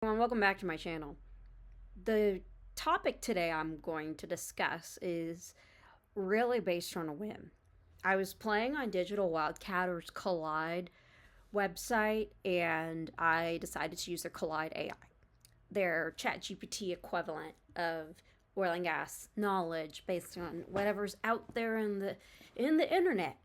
Welcome back to my channel. The topic today I'm going to discuss is really based on a whim. I was playing on Digital Wildcatter's Collide website and I decided to use their Collide AI, their ChatGPT equivalent of oil and gas knowledge based on whatever's out there in the internet.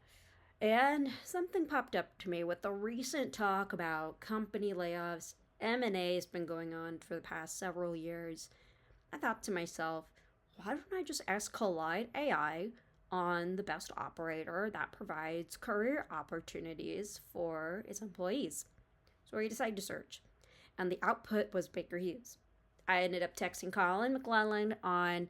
And something popped up to me with the recent talk about company layoffs. M&A has been going on for the past several years. I thought to myself, why don't I just ask Collide AI on the best operator that provides career opportunities for its employees? So I decided to search, and the output was Baker Hughes. I ended up texting Colin McClellan on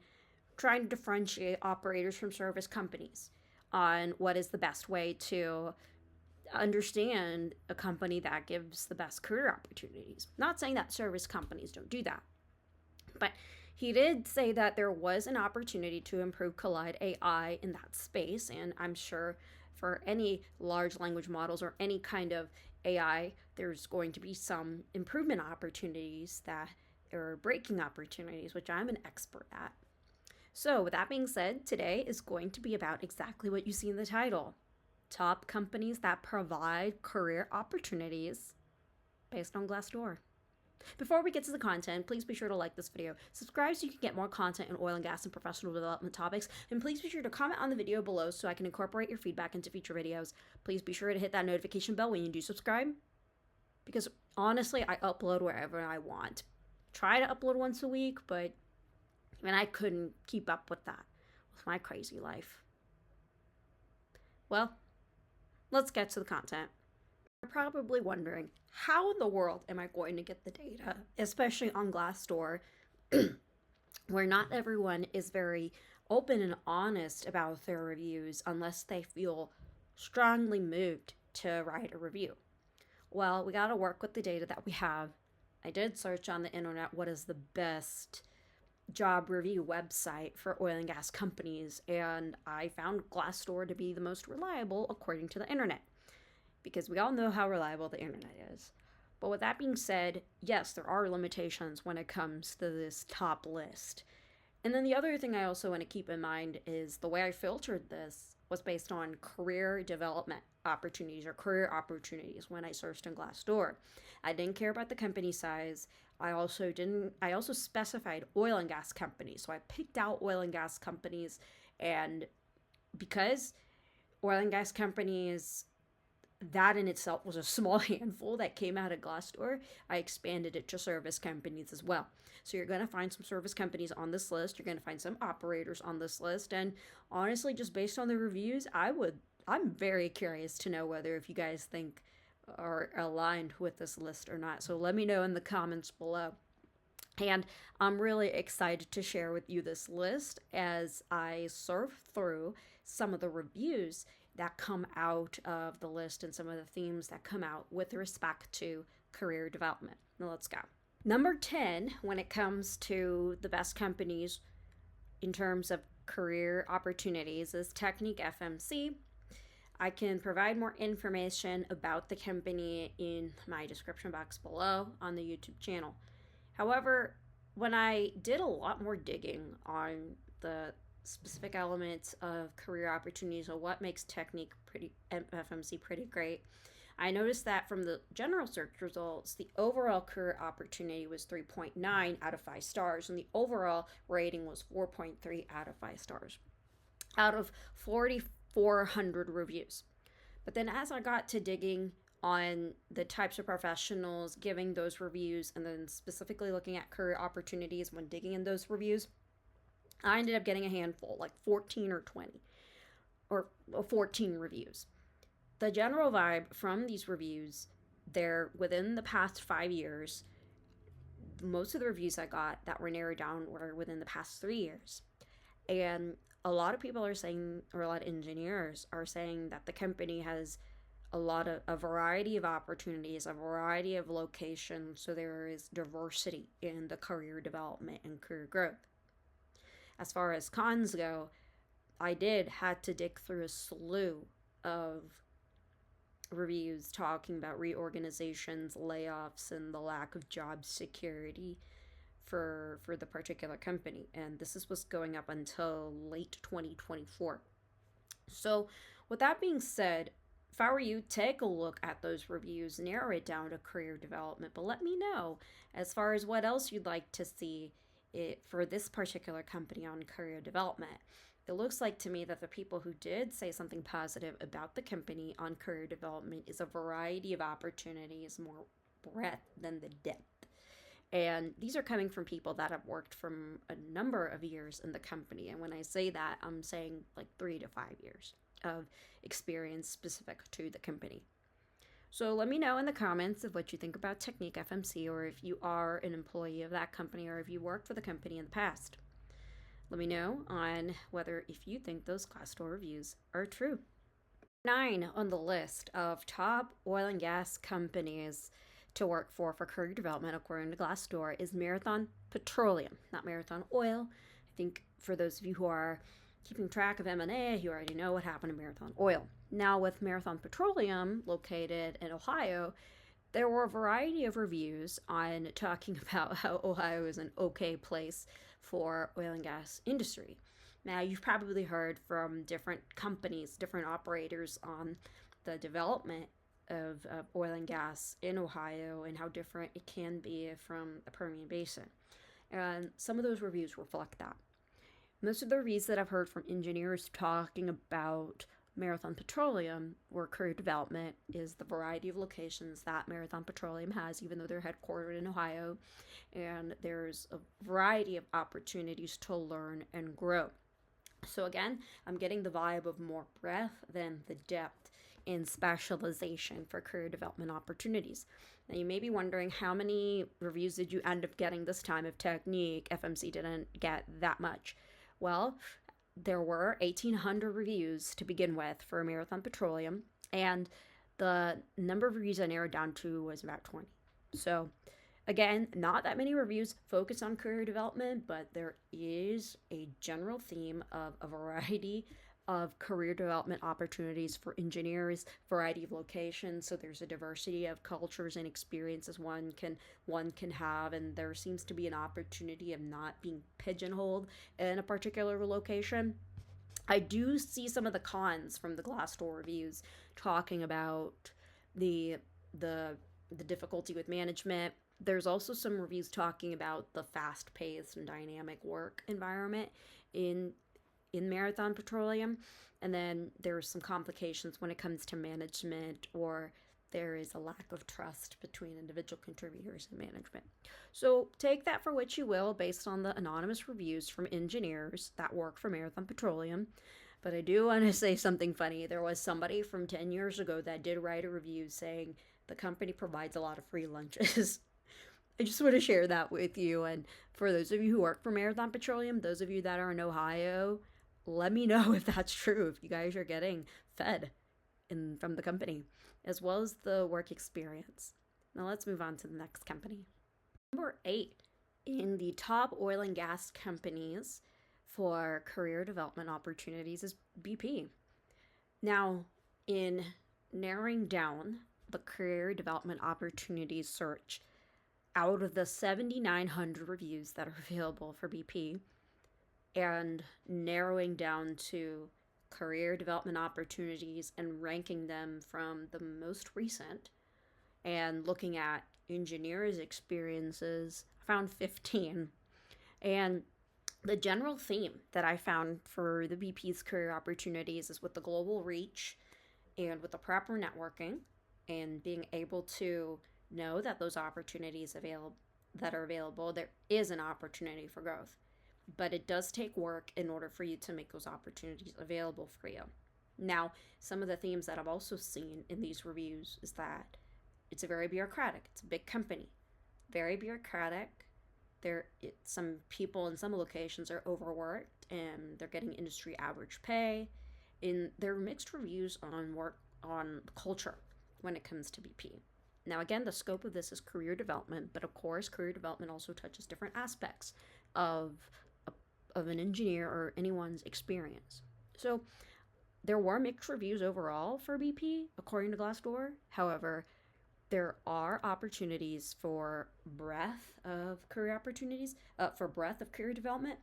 trying to differentiate operators from service companies on what is the best way to understand a company that gives the best career opportunities. Not saying that service companies don't do that, but he did say that there was an opportunity to improve Collide AI in that space, and I'm sure for any large language models or any kind of AI, there's going to be some improvement opportunities that or breaking opportunities, which I'm an expert at. So, with that being said, today is going to be about exactly what you see in the title: top companies that provide career opportunities based on Glassdoor. Before we get to the content, please be sure to like this video, subscribe so you can get more content in oil and gas and professional development topics, and please be sure to comment on the video below so I can incorporate your feedback into future videos. Please be sure to hit that notification bell when you do subscribe, because honestly, I upload wherever I want. Try to upload once a week, but and I couldn't keep up with that with my crazy life. Well, let's get to the content. You're probably wondering, how in the world am I going to get the data, especially on Glassdoor, where not everyone is very open and honest about their reviews unless they feel strongly moved to write a review? Well, we got to work with the data that we have. I did search on the internet what is the best job review website for oil and gas companies, and I found Glassdoor to be the most reliable according to the internet, because we all know how reliable the internet is. But with that being said, yes, there are limitations when it comes to this top list. And then the other thing I also want to keep in mind is the way I filtered this was based on career development opportunities or career opportunities when I searched in Glassdoor. I didn't care about the company size. I also specified oil and gas companies. So I picked out oil and gas companies, and because oil and gas companies, that in itself was a small handful that came out of Glassdoor, I expanded it to service companies as well. So you're going to find some service companies on this list. You're going to find some operators on this list. And honestly, just based on the reviews, I'm very curious to know whether if you guys think are aligned with this list or not. So let me know in the comments below. And I'm really excited to share with you this list as I surf through some of the reviews that come out of the list and some of the themes that come out with respect to career development. Now let's go. Number 10, when it comes to the best companies in terms of career opportunities, is Technique FMC. I can provide more information about the company in my description box below on the YouTube channel. However, when I did a lot more digging on the specific elements of career opportunities or what makes Technique FMC pretty great, I noticed that from the general search results, the overall career opportunity was 3.9 out of 5 stars, and the overall rating was 4.3 out of 5 stars out of 4,400 reviews. But then as I got to digging on the types of professionals giving those reviews, and then specifically looking at career opportunities when digging in those reviews, I ended up getting a handful, like 14 or 20, or 14 reviews. The general vibe from these reviews, they're within the past 5 years. Most of the reviews I got that were narrowed down were within the past 3 years. And a lot of people are saying, or a lot of engineers are saying, that the company has a variety of opportunities, a variety of locations, so there is diversity in the career development and career growth. As far as cons go, I had to dig through a slew of reviews talking about reorganizations, layoffs, and the lack of job security for the particular company. And this was going up until late 2024. So, with that being said, if I were you, take a look at those reviews, narrow it down to career development, but let me know as far as what else you'd like to see for this particular company on career development. It looks like to me that the people who did say something positive about the company on career development is a variety of opportunities, more breadth than the depth. And these are coming from people that have worked from a number of years in the company. And when I say that, I'm saying like 3 to 5 years of experience specific to the company. So let me know in the comments of what you think about Technique FMC, or if you are an employee of that company, or if you worked for the company in the past. Let me know on whether if you think those Glassdoor reviews are true. 9 on the list of top oil and gas companies to work for career development, according to Glassdoor, is Marathon Petroleum, not Marathon Oil. I think for those of you who are keeping track of M&A, you already know what happened to Marathon Oil. Now, with Marathon Petroleum, located in Ohio, there were a variety of reviews on talking about how Ohio is an okay place for oil and gas industry. Now, you've probably heard from different companies, different operators on the development of oil and gas in Ohio and how different it can be from the Permian Basin. And some of those reviews reflect that. Most of the reviews that I've heard from engineers talking about Marathon Petroleum or career development is the variety of locations that Marathon Petroleum has, even though they're headquartered in Ohio. And there's a variety of opportunities to learn and grow. So again, I'm getting the vibe of more breadth than the depth in specialization for career development opportunities. Now you may be wondering, how many reviews did you end up getting this time if Technique FMC didn't get that much? Well, there were 1,800 reviews to begin with for Marathon Petroleum, and the number of reviews I narrowed down to was about 20. So again, not that many reviews focus on career development, but there is a general theme of a variety of career development opportunities for engineers, variety of locations. So there's a diversity of cultures and experiences one can have, and there seems to be an opportunity of not being pigeonholed in a particular location. I do see some of the cons from the Glassdoor reviews talking about the difficulty with management. There's also some reviews talking about the fast-paced and dynamic work environment in Marathon Petroleum, and then there's some complications when it comes to management, or there is a lack of trust between individual contributors and management. So take that for what you will based on the anonymous reviews from engineers that work for Marathon Petroleum. But I do want to say something funny. There was somebody from 10 years ago that did write a review saying the company provides a lot of free lunches. I just want to share that with you. And for those of you who work for Marathon Petroleum, those of you that are in Ohio, let me know if that's true, if you guys are getting fed from the company, as well as the work experience. Now let's move on to the next company. Number 8 in the top oil and gas companies for career development opportunities is BP. Now, in narrowing down the career development opportunities search, out of the 7,900 reviews that are available for BP, and narrowing down to career development opportunities and ranking them from the most recent and looking at engineers' experiences, I found 15. And the general theme that I found for the BP's career opportunities is with the global reach and with the proper networking and being able to know that those opportunities that are available, there is an opportunity for growth. But it does take work in order for you to make those opportunities available for you. Now, some of the themes that I've also seen in these reviews is that it's a very bureaucratic. It's a big company, very bureaucratic. Some people in some locations are overworked and they're getting industry average pay. And there are mixed reviews on culture when it comes to BP. Now, again, the scope of this is career development, but of course, career development also touches different aspects of an engineer or anyone's experience. So There were mixed reviews overall for BP, according to Glassdoor. However, there are opportunities for breadth of career development.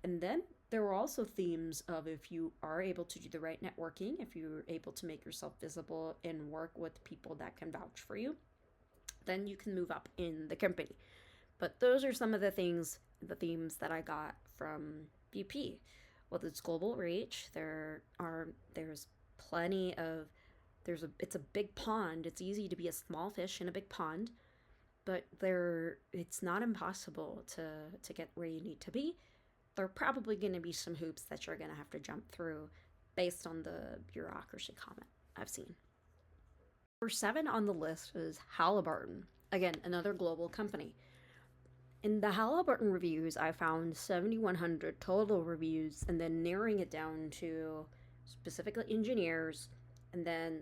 And then there were also themes of if you are able to do the right networking, if you're able to make yourself visible and work with people that can vouch for you, then you can move up in the company. But those are some of the themes that I got from BP. With its global reach, there's plenty of it's a big pond. It's easy to be a small fish in a big pond, but it's not impossible to get where you need to be. There are probably going to be some hoops that you're going to have to jump through based on the bureaucracy comment I've seen. Number 7 on the list is Halliburton. Again, another global company. In the Halliburton reviews, I found 7,100 total reviews, and then narrowing it down to specifically engineers, and then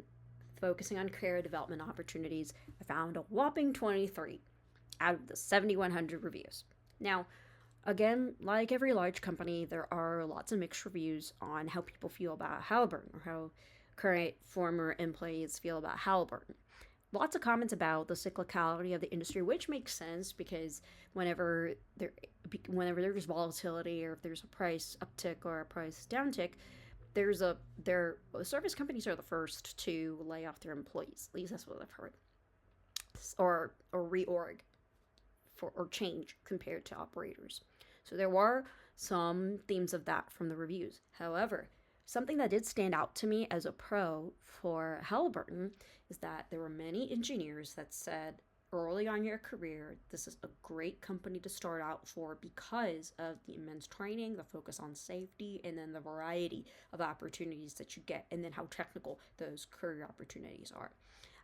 focusing on career development opportunities, I found a whopping 23 out of the 7,100 reviews. Now, again, like every large company, there are lots of mixed reviews on how people feel about Halliburton or how current former employees feel about Halliburton. Lots of comments about the cyclicality of the industry, which makes sense because whenever there's volatility or if there's a price uptick or a price downtick, the service companies are the first to lay off their employees. At least that's what I've heard, or reorg or change compared to operators. So there were some themes of that from the reviews. However, something that did stand out to me as a pro for Halliburton is that there were many engineers that said early on in your career, this is a great company to start out for because of the immense training, the focus on safety, and then the variety of opportunities that you get, and then how technical those career opportunities are.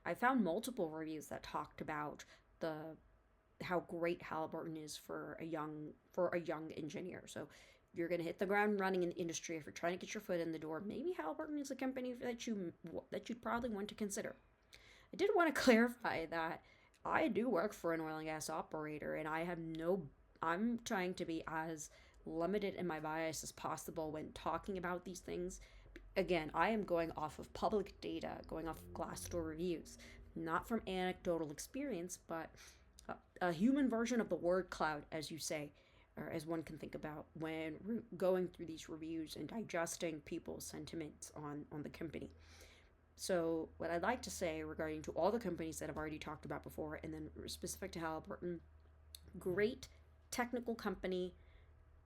I found multiple reviews that talked about how great Halliburton is for a young engineer. So you're going to hit the ground running in the industry. If you're trying to get your foot in the door, maybe Halliburton is a company that you'd probably want to consider. I did want to clarify that I do work for an oil and gas operator, and I'm trying to be as limited in my bias as possible when talking about these things. Again, I am going off of public data, going off of Glassdoor reviews, not from anecdotal experience, but a human version of the word cloud, as you say, or as one can think about when going through these reviews and digesting people's sentiments on the company. So what I'd like to say regarding to all the companies that I've already talked about before, and then specific to Halliburton, great technical company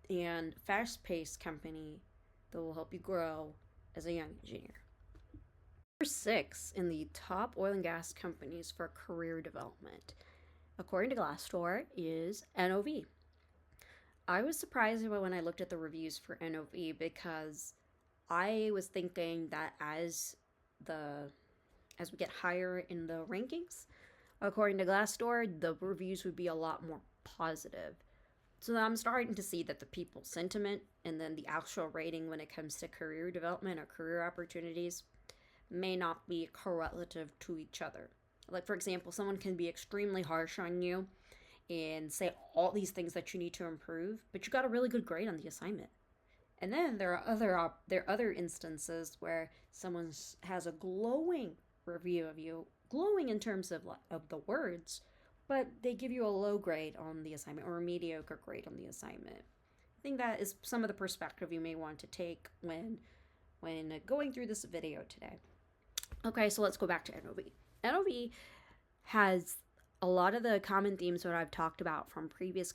and fast-paced company that will help you grow as a young engineer. Number 6 in the top oil and gas companies for career development, according to Glassdoor, is NOV. I was surprised when I looked at the reviews for NOV because I was thinking that as we get higher in the rankings, according to Glassdoor, the reviews would be a lot more positive. So I'm starting to see that the people's sentiment and then the actual rating when it comes to career development or career opportunities may not be correlative to each other. Like, for example, someone can be extremely harsh on you and say all these things that you need to improve, but you got a really good grade on the assignment. And then there are other instances where someone has a glowing review of you, glowing in terms of the words, but they give you a low grade on the assignment or a mediocre grade on the assignment. I think that is some of the perspective you may want to take when going through this video today. Okay, so let's go back to NOV. NOV has a lot of the common themes that I've talked about from the previous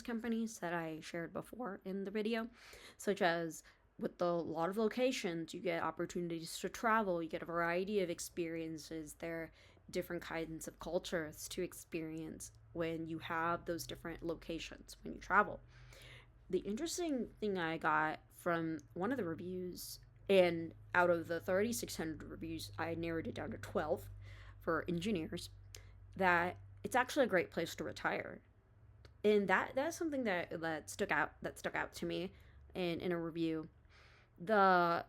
companies that I shared before in the video, such as with a lot of locations, you get opportunities to travel, you get a variety of experiences. There are different kinds of cultures to experience when you have those different locations when you travel. The interesting thing I got from one of the reviews, and out of the 3,600 reviews, I narrowed it down to 12 for engineers, that it's actually a great place to retire. And that's something that stuck out to me in a review. The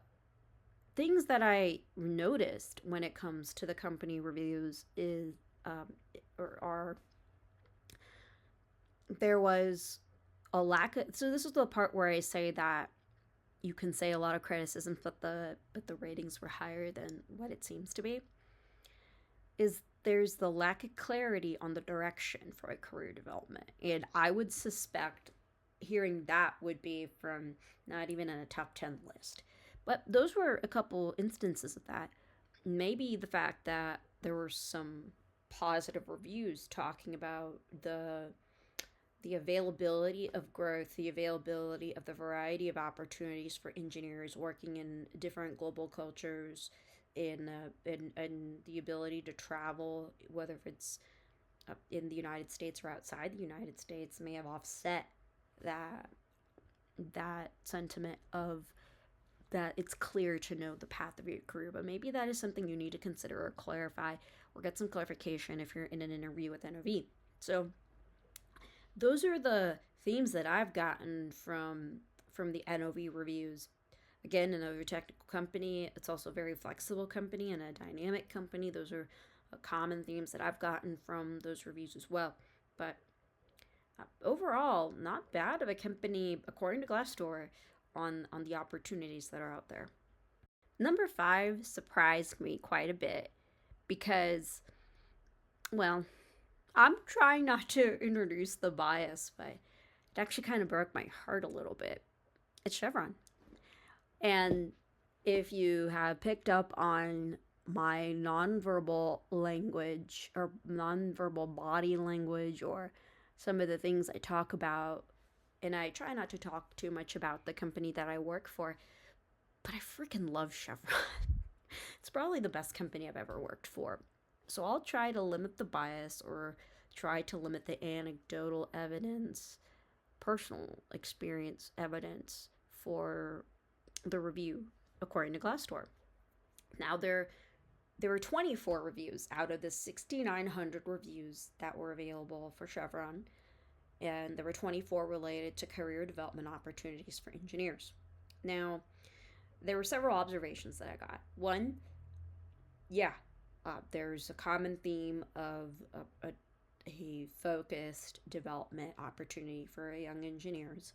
things that I noticed when it comes to the company reviews there was a lack of, so this is the part where I say that you can say a lot of criticisms, but the ratings were higher than what it seems to be, is there's the lack of clarity on the direction for a career development. And I would suspect hearing that would be from not even in a top 10 list. But those were a couple instances of that. Maybe the fact that there were some positive reviews talking about the availability of growth, the availability of the variety of opportunities for engineers working in different global cultures, in the ability to travel, whether it's in the United States or outside the United States, may have offset that sentiment of that it's clear to know the path of your career. But maybe that is something you need to consider or clarify or get some clarification if you're in an interview with NOV. So those are the themes that I've gotten from the NOV reviews. Again, another technical company. It's also a very flexible company and a dynamic company. Those are common themes that I've gotten from those reviews as well. But overall, not bad of a company, according to Glassdoor, on the opportunities that are out there. Number 5 surprised me quite a bit because, well, I'm trying not to introduce the bias, but it actually kind of broke my heart a little bit. It's Chevron. And if you have picked up on my nonverbal language or nonverbal body language or some of the things I talk about, and I try not to talk too much about the company that I work for, but I freaking love Chevron. It's probably the best company I've ever worked for. So I'll try to limit the bias or try to limit the anecdotal evidence, personal experience evidence for the review according to Glassdoor. Now there were 24 reviews out of the 6,900 reviews that were available for Chevron, and there were 24 related to career development opportunities for engineers. Now, there were several observations that I got. One, there's a common theme of a focused development opportunity for young engineers.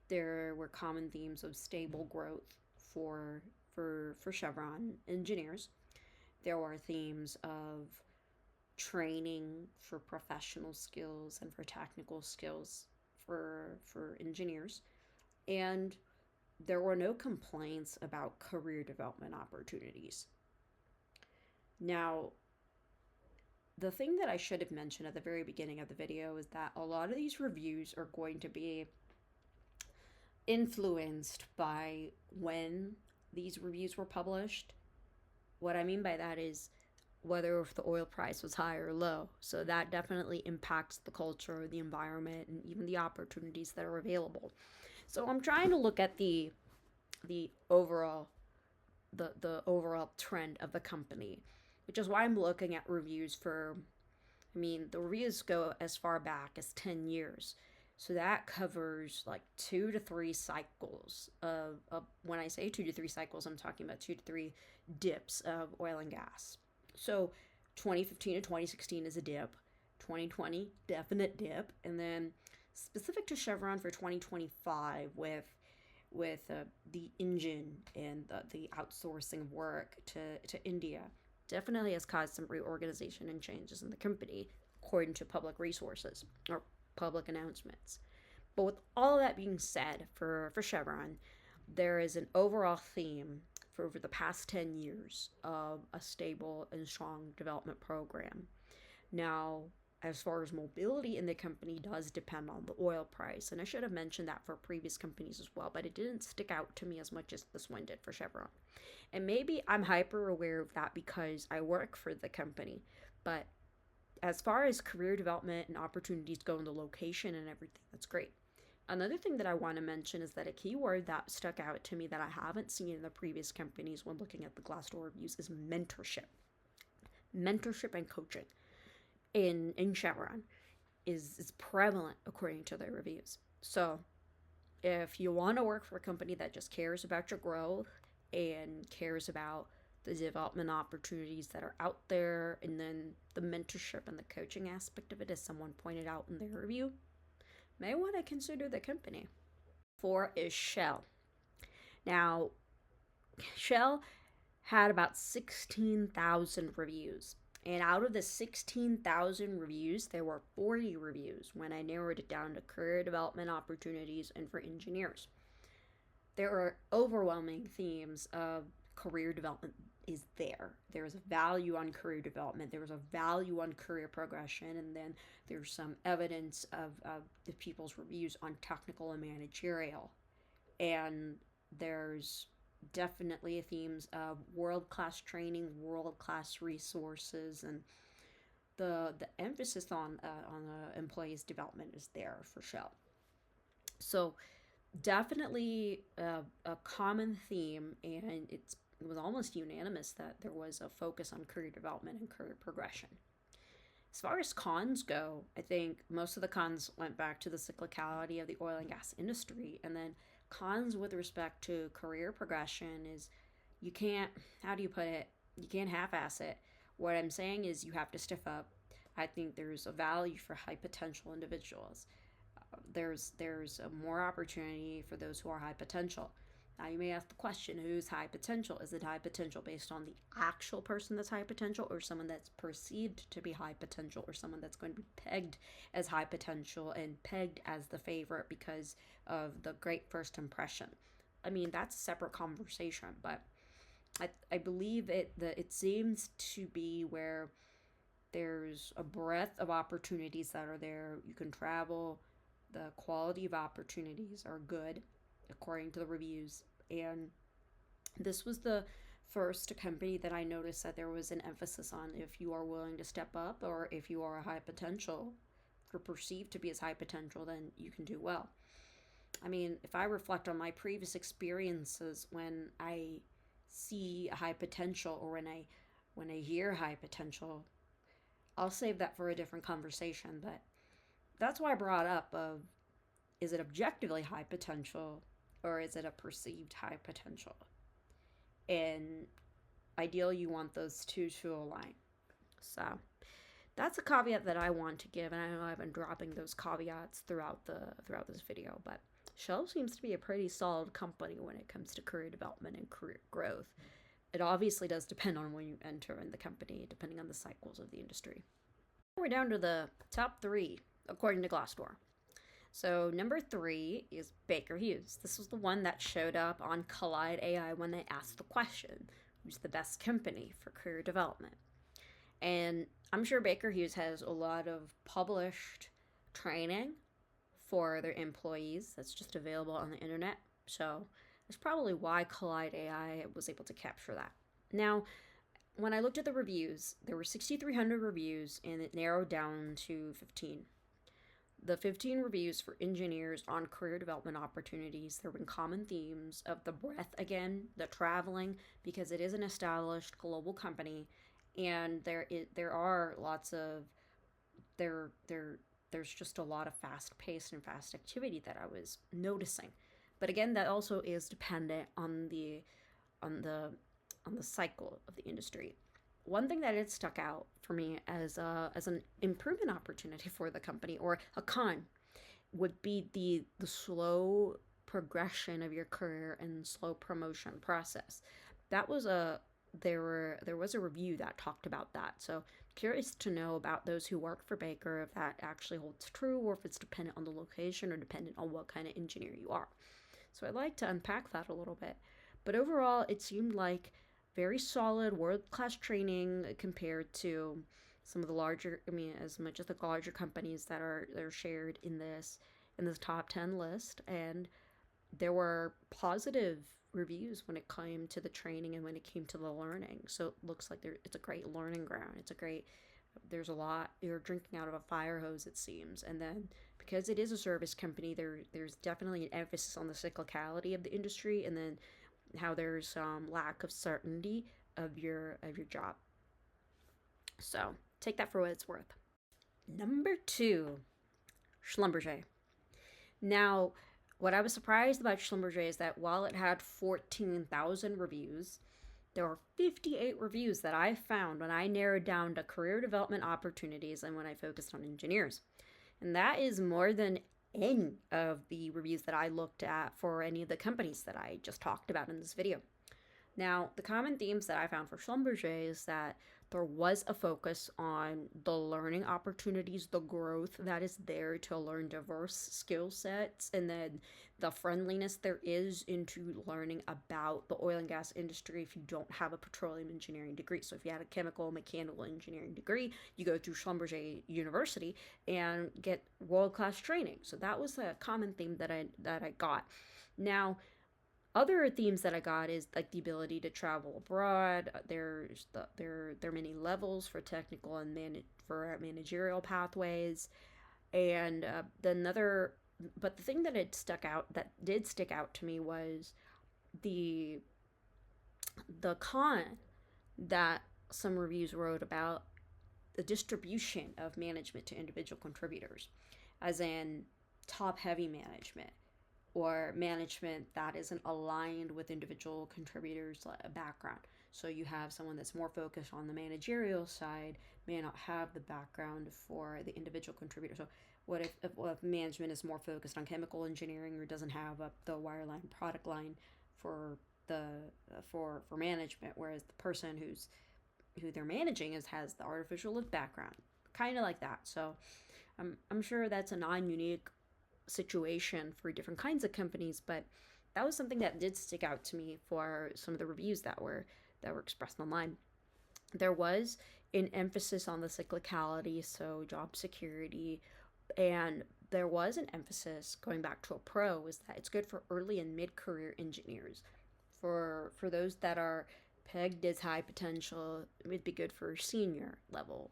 There were common themes of stable growth for Chevron engineers. There were themes of training for professional skills and for technical skills for engineers. And there were no complaints about career development opportunities. Now, the thing that I should have mentioned at the very beginning of the video is that a lot of these reviews are going to be influenced by when these reviews were published. What I mean by that is whether if the oil price was high or low. So that definitely impacts the culture, the environment, and even the opportunities that are available. So I'm trying to look at the overall overall trend of the company, which is why I'm looking at reviews for, the reviews go as far back as 10 years. So that covers like 2 to 3 cycles of when I say 2 to 3 cycles, I'm talking about 2 to 3 dips of oil and gas. So 2015 to 2016 is a dip, 2020 definite dip, and then specific to Chevron for 2025 with the engine and the outsourcing of work to India definitely has caused some reorganization and changes in the company according to public resources or public announcements. But with all that being said, for Chevron, there is an overall theme for over the past 10 years of a stable and strong development program. Now, as far as mobility in the company does depend on the oil price, and I should have mentioned that for previous companies as well, but it didn't stick out to me as much as this one did for Chevron. And maybe I'm hyper aware of that because I work for the company, but as far as career development and opportunities go in the location and everything, that's great. Another thing that I want to mention is that a keyword that stuck out to me that I haven't seen in the previous companies when looking at the Glassdoor reviews is mentorship. Mentorship and coaching in Chevron is prevalent according to their reviews. So if you want to work for a company that just cares about your growth and cares about the development opportunities that are out there, and then the mentorship and the coaching aspect of it, as someone pointed out in their review, may want to consider the company. 4 is Shell. Now, Shell had about 16,000 reviews. And out of the 16,000 reviews, there were 40 reviews when I narrowed it down to career development opportunities and for engineers. There are overwhelming themes of career development is there. There's a value on career development, there's a value on career progression, and then there's some evidence of the people's reviews on technical and managerial. And there's definitely themes of world-class training, world-class resources, and the emphasis on employees' development is there for Shell. So definitely a common theme, and it was almost unanimous that there was a focus on career development and career progression. As far as cons go, I think most of the cons went back to the cyclicality of the oil and gas industry, and then cons with respect to career progression is you can't, how do you put it, you can't half-ass it. What I'm saying is you have to stiff up. I think there's a value for high potential individuals. There's more opportunity for those who are high potential. Now you may ask the question, who's high potential? Is it high potential based on the actual person that's high potential, or someone that's perceived to be high potential, or someone that's going to be pegged as high potential and pegged as the favorite because of the great first impression? I mean, that's a separate conversation, but I believe it seems to be where there's a breadth of opportunities that are there. You can travel. The quality of opportunities are good, according to the reviews. And this was the first company that I noticed that there was an emphasis on if you are willing to step up, or if you are a high potential, if you're perceived to be as high potential, then you can do well. I mean, if I reflect on my previous experiences, when I see a high potential, or when I hear high potential, I'll save that for a different conversation, but that's why I brought up of, is it objectively high potential, or is it a perceived high potential? And ideally you want those two to align. So that's a caveat that I want to give, and I know I've been dropping those caveats throughout this video, but Shell seems to be a pretty solid company when it comes to career development and career growth. It obviously does depend on when you enter in the company, depending on the cycles of the industry. We're down to the top 3 according to Glassdoor. So number 3 is Baker Hughes. This was the one that showed up on Collide AI when they asked the question, who's the best company for career development? And I'm sure Baker Hughes has a lot of published training for their employees that's just available on the internet. So that's probably why Collide AI was able to capture that. Now, when I looked at the reviews, there were 6,300 reviews, and it narrowed down to 15. The 15 reviews for engineers on career development opportunities, there were common themes of the breadth, again, the traveling, because it is an established global company, and there are lots of, there's just a lot of fast pace and fast activity that I was noticing. But again, that also is dependent on the cycle of the industry. One thing that had stuck out for me as an improvement opportunity for the company, or a con, would be the slow progression of your career and slow promotion process. That was there was a review that talked about that. So curious to know about those who work for Baker, if that actually holds true, or if it's dependent on the location or dependent on what kind of engineer you are. So I'd like to unpack that a little bit. But overall, it seemed like very solid world-class training compared to some of the larger, I mean, as much as the larger companies that are shared in this top 10 list. And there were positive reviews when it came to the training and when it came to the learning. So it looks like it's a great learning ground. There's a lot, you're drinking out of a fire hose, it seems. And then because it is a service company, there's definitely an emphasis on the cyclicality of the industry, and then how there's lack of certainty of your job. So take that for what it's worth. Number 2, Schlumberger. Now, what I was surprised about Schlumberger is that while it had 14,000 reviews, there were 58 reviews that I found when I narrowed down to career development opportunities and when I focused on engineers. And that is more than any of the reviews that I looked at for any of the companies that I just talked about in this video. Now, the common themes that I found for Schlumberger is that there was a focus on the learning opportunities, the growth that is there to learn diverse skill sets, and then the friendliness there is into learning about the oil and gas industry if you don't have a petroleum engineering degree. So if you had a chemical mechanical engineering degree, you go to Schlumberger University and get world-class training. So that was a common theme that I got. Now, other themes that I got is like the ability to travel abroad. There are many levels for technical and for managerial pathways, and but the thing that did stick out to me was the con that some reviews wrote about the distribution of management to individual contributors, as in top heavy management or management that isn't aligned with individual contributors' background. So you have someone that's more focused on the managerial side may not have the background for the individual contributor. So what if management is more focused on chemical engineering or doesn't have the wireline product line for the for management, whereas the person who they're managing has the artificial lift background, kind of like that. So I'm sure that's a non-unique situation for different kinds of companies, but that was something that did stick out to me for some of the reviews that were expressed online. There was an emphasis on the cyclicality, so job security, and there was an emphasis going back to a pro is that it's good for early and mid-career engineers. For those that are pegged as high potential, it would be good for senior level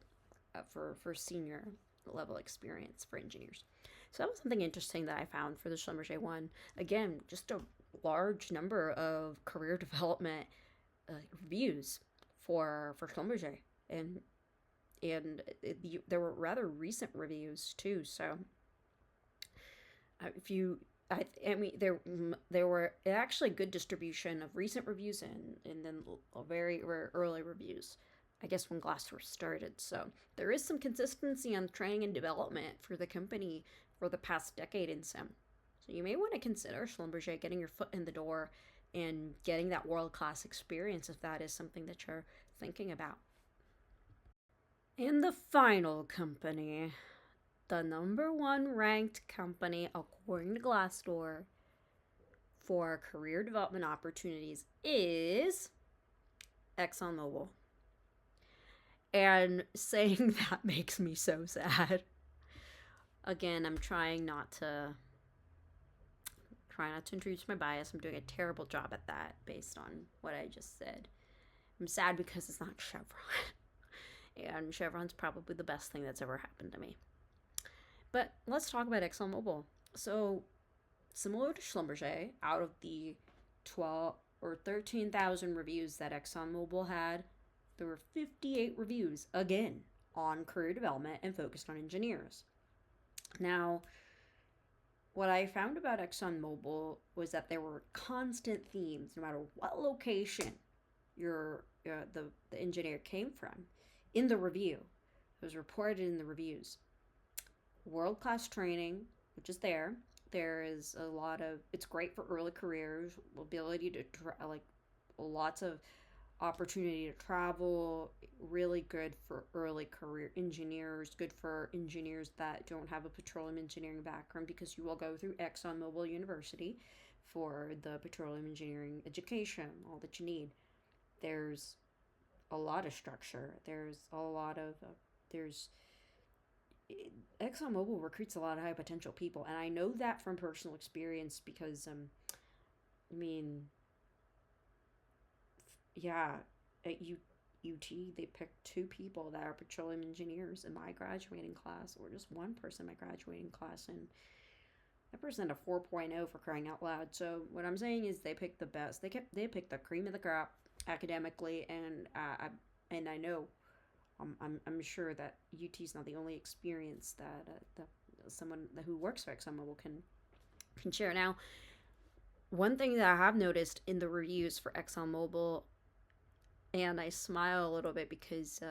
for senior level experience for engineers. So that was something interesting that I found for the Schlumberger one. Again, just a large number of career development reviews for Schlumberger, and there were rather recent reviews too. So if you I mean there were actually good distribution of recent reviews and then very early reviews, I guess, when Glassdoor started. So there is some consistency on training and development for the company for the past decade in sim. So you may want to consider Schlumberger, getting your foot in the door and getting that world-class experience if that is something that you're thinking about. And the final company, the number one ranked company according to Glassdoor for career development opportunities is ExxonMobil. And saying that makes me so sad. Again, I'm trying not to introduce my bias. I'm doing a terrible job at that based on what I just said. I'm sad because it's not Chevron. And Chevron's probably the best thing that's ever happened to me. But let's talk about ExxonMobil. So, similar to Schlumberger, out of the 12 or 13,000 reviews that ExxonMobil had, there were 58 reviews, again, on career development and focused on engineers. Now, what I found about ExxonMobil was that there were constant themes, no matter what location the engineer came from, in the review. It was reported in the reviews. World-class training, which is there. There is a lot of, it's great for early careers, ability to, lots of opportunity to travel, really good for early career engineers, good for engineers that don't have a petroleum engineering background, because you will go through ExxonMobil University for the petroleum engineering education, all that you need. There's a lot of structure. ExxonMobil recruits a lot of high potential people, and I know that from personal experience because, at UT, they picked 2 people that are petroleum engineers in my graduating class, or just one person in my graduating class, and that person had a 4.0 for crying out loud. So what I'm saying is they picked the best. They picked the cream of the crop academically, and I know, I'm sure that UT's not the only experience that someone who works for ExxonMobil can share. Now, one thing that I have noticed in the reviews for ExxonMobil, and I smile a little bit because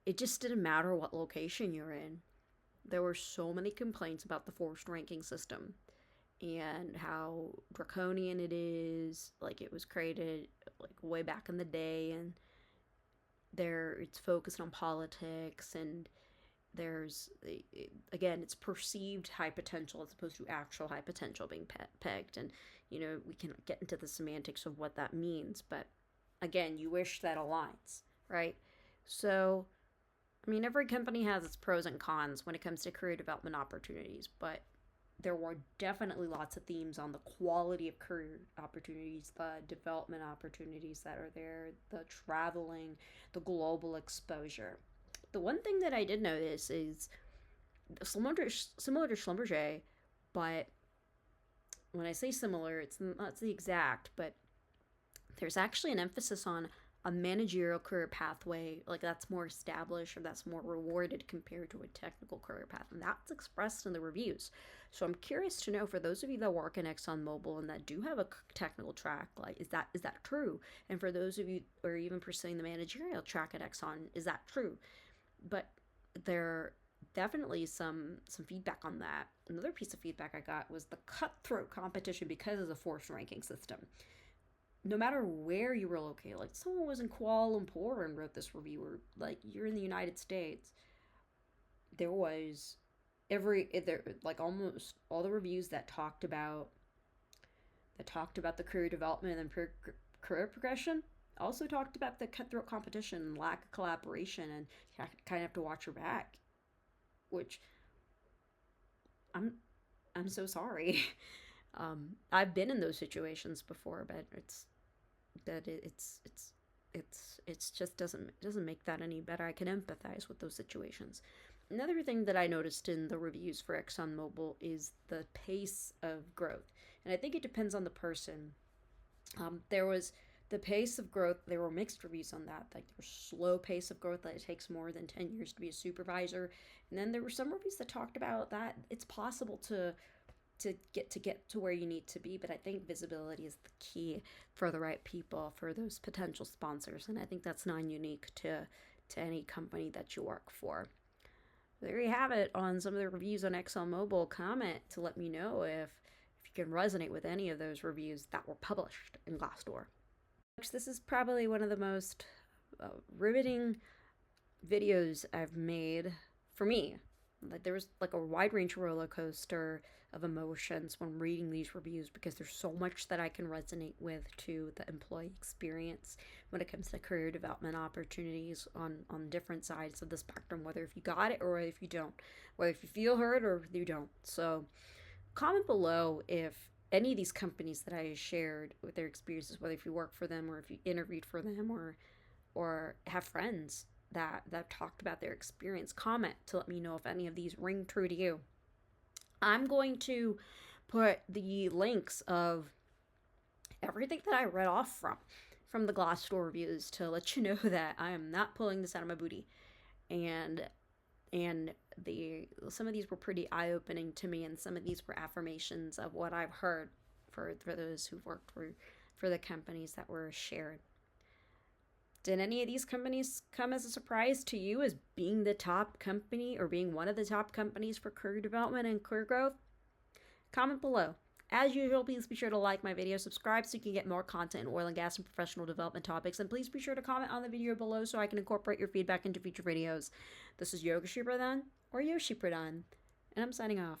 it just didn't matter what location you're in. there were so many complaints about the forced ranking system and how draconian it is. Like, it was created like way back in the day, and it's focused on politics, and there's again, it's perceived high potential as opposed to actual high potential being pegged. And we can get into the semantics of what that means, but again, you wish that aligns, right? So I mean, every company has its pros and cons when it comes to career development opportunities, but there were definitely lots of themes on the quality of career opportunities, the development opportunities that are there, the traveling, the global exposure. The one thing that I did notice is similar to Schlumberger, but when I say similar, it's not the exact, but there's actually an emphasis on a managerial career pathway, like that's more established or that's more rewarded compared to a technical career path. And that's expressed in the reviews. So I'm curious to know, for those of you that work in ExxonMobil and that do have a technical track, like is that true? And for those of you who are even pursuing the managerial track at Exxon, is that true? But there definitely some feedback on that. Another piece of feedback I got was the cutthroat competition because of the forced ranking system. No matter where you were located, like someone was in Kuala Lumpur and wrote this review, or like you're in the United States, there was like almost all the reviews that talked about the career development and career progression also talked about the cutthroat competition and lack of collaboration, and you kind of have to watch your back, which I'm so sorry. I've been in those situations before, but it's just doesn't make that any better. I can empathize with those situations. Another thing that I noticed in the reviews for ExxonMobil is the pace of growth, and I think it depends on the person. There was the pace of growth. There were mixed reviews on that. Like, there was slow pace of growth, that it takes more than 10 years to be a supervisor, and then there were some reviews that talked about that it's possible to get to where you need to be. But I think visibility is the key for the right people, for those potential sponsors, and I think that's non-unique to any company that you work for. There you have it on some of the reviews on ExxonMobil. Comment to let me know if you can resonate with any of those reviews that were published in Glassdoor. This is probably one of the most riveting videos I've made for me. Like, there was like a wide range of roller coaster of emotions when reading these reviews, because there's so much that I can resonate with to the employee experience when it comes to career development opportunities on different sides of the spectrum, whether if you got it or if you don't, whether if you feel heard or if you don't. So comment below if any of these companies that I shared with their experiences, whether if you work for them or if you interviewed for them or have friends that talked about their experience. Comment to let me know if any of these ring true to you. I'm going to put the links of everything that I read off from the Glassdoor reviews to let you know that I am not pulling this out of my booty. And some of these were pretty eye-opening to me, and some of these were affirmations of what I've heard for those who've worked for the companies that were shared. Did any of these companies come as a surprise to you as being the top company or being one of the top companies for career development and career growth? Comment below. As usual, please be sure to like my video, subscribe so you can get more content in oil and gas and professional development topics, and please be sure to comment on the video below so I can incorporate your feedback into future videos. This is Yoga Pradhan, or Yoshi Pradhan, and I'm signing off.